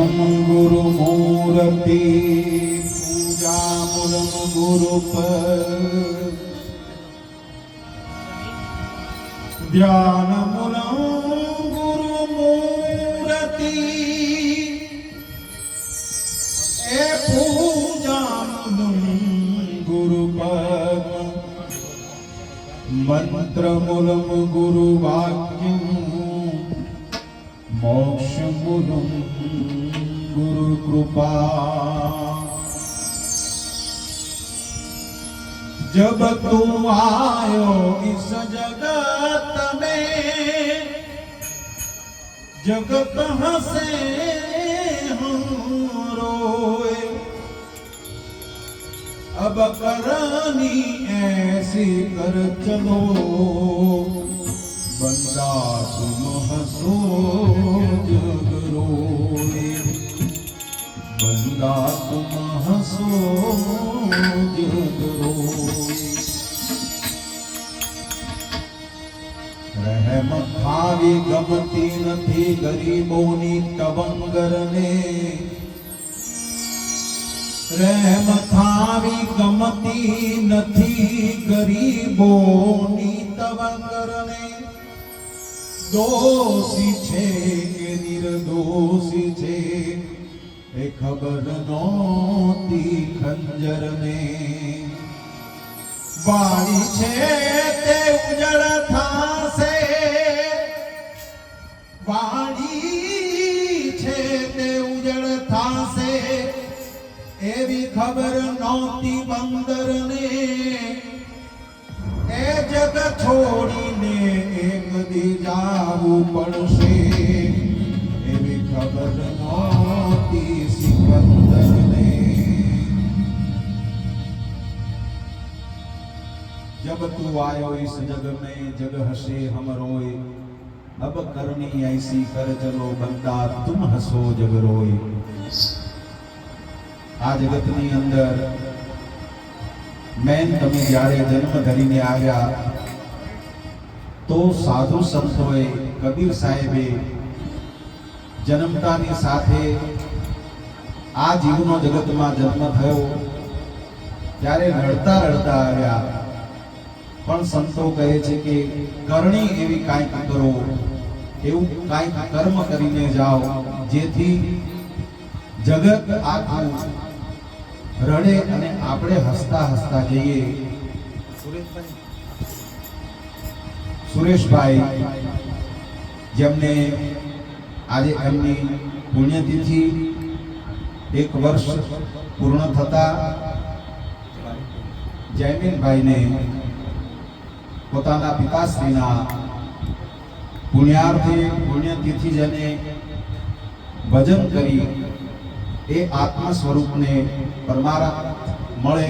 मूलम गुरु मूर्ति पूजा मूलम गुरु पर ध्यान मूलम गुरु मूर्ति ए पूजा मूलम गुरु पर मंत्र मूलम गुरु वाक्य मोक्ष मूलम गुरु कृपा। जब तू आयो इस जगत में जगत हंसे हम रोए, अब करनी ऐसी कर चलो बंदा तुम हंसो जग रोए, बंदा तुम हंसो जग रोए। रहमत આવી ગમતી નથી ગરીબોની તવંગરને, રહેમત આવી ગમતી નથી ગરીબોની તવંગરને। दोषी छे के निर्दोषी छे ए खबर नोती खंजर ने। बाड़ी छे ते उजड़ थासे, बाड़ी छे ते उजड़ थासे एवी खबर नोती बंदर ने। ए जग छोड़ीने एक दी जावू पड़शे एवी खबर नोती सिकंदर ने। जब तू आयो इस जग में जग हसे हम रोए, अब करनी ऐसी कर चलो बंदा तुम हसो जग रोए। आ जगतनी अंदर મેન તમે જ્યારે જન્મ ધરીને આવ્યા તો સાધુ સંતોએ કબીર સાહેબે જન્મતાની સાથે આ જીવનો જગતમાં જન્મ થયો ત્યારે રડતા રડતા આવ્યા, પણ સંતો કહે છે કે કરણી એવી કાંઈક કરો, એવું કાંઈક કર્મ કરીને જાઓ જેથી જગત આખું રડે અને આપણે હસતા હસતા જઈએ। સુરેશભાઈ જેમને આજે એમની પુણ્યતિથિ 1 વર્ષ પૂર્ણ થતા જયમીનભાઈને પોતાના પિતાશ્રીના પુણ્યાર્થે પુણ્યતિથિ જેને ભજન કરી એ આત્મા સ્વરૂપને પરમાત્મા મળે,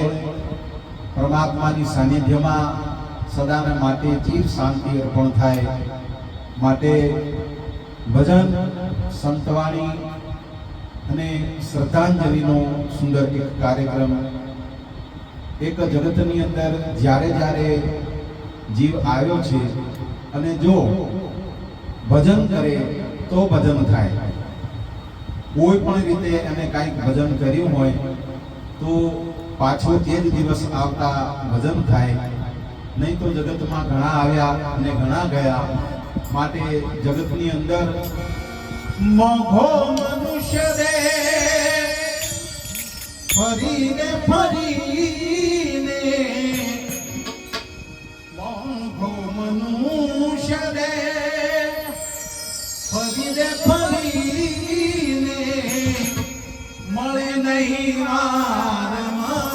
પરમાત્માની સાનિધ્યમાં સદાને માટે ચીર શાંતિ અર્પણ થાય માટે ભજન સંતવાણી અને શ્રદ્ધાંજલિનો સુંદર એક કાર્યક્રમ। એક જગતની અંદર જ્યારે જ્યારે જીવ આવ્યો છે અને જો ભજન કરે તો ભજન થાય, કોઈ પણ રીતે એને કાંઈક ભજન કર્યું હોય તો પાછો તે જ દિવસ આવતા ભજન થાય, નહીં તો જગતમાં ઘણા આવ્યા અને ઘણા ગયા માટે જગતની અંદર મોઘો મનુષ્ય દે ફરીને ફરીને, મોઘો મનુષ્ય દે ફરીને ફરીને મળે નહીં વારંવાર,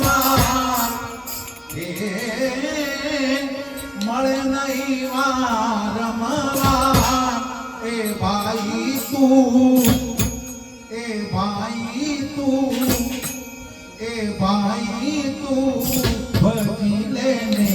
મળે નહીં વારંવાર। એ ભાઈ તું, એ ભાઈ તું, એ ભાઈ તું ભજી લેને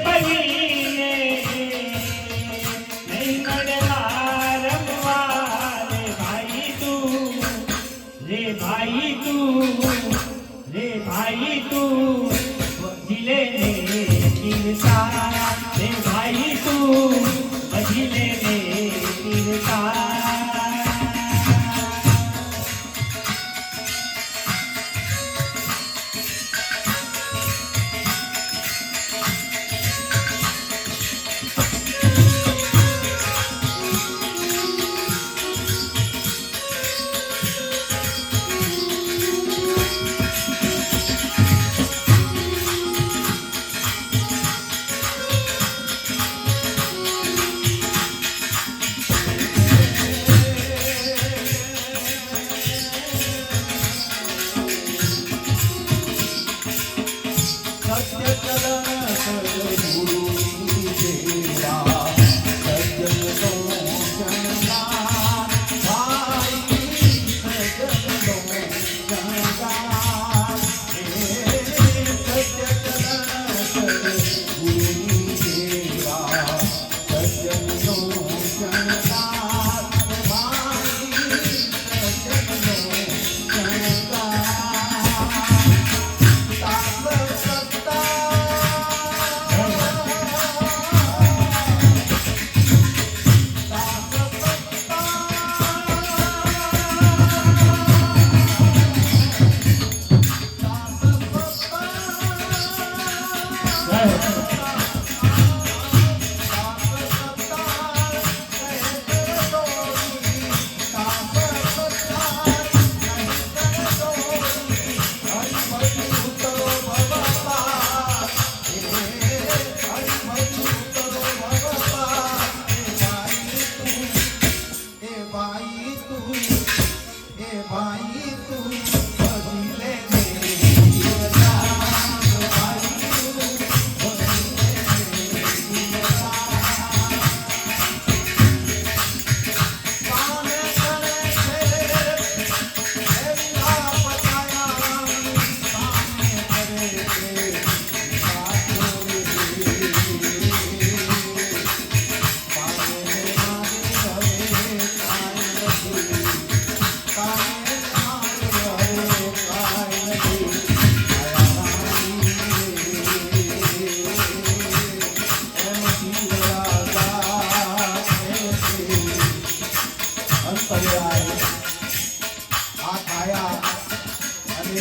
પરીને નહીં મળવા રમવા રે ભાઈ તું રે ભાઈ તું રે ભાઈ તું જીલે ને તીરતા રે ભાઈ તું જીલે ને તીરતા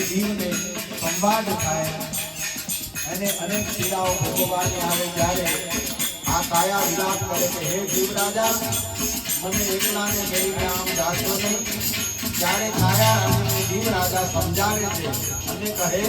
જીવને સંવાદ થાય અને અનેક પીડાઓ ભોગવવાની આવે ત્યારે આ કાયા વિલાપ કરે કે હે જીવ રાજા મને એકલાને કરીને આમ જાશો નહીં. ત્યારે કાયા અને જીવ રાજા સમજાવે છે અને કહે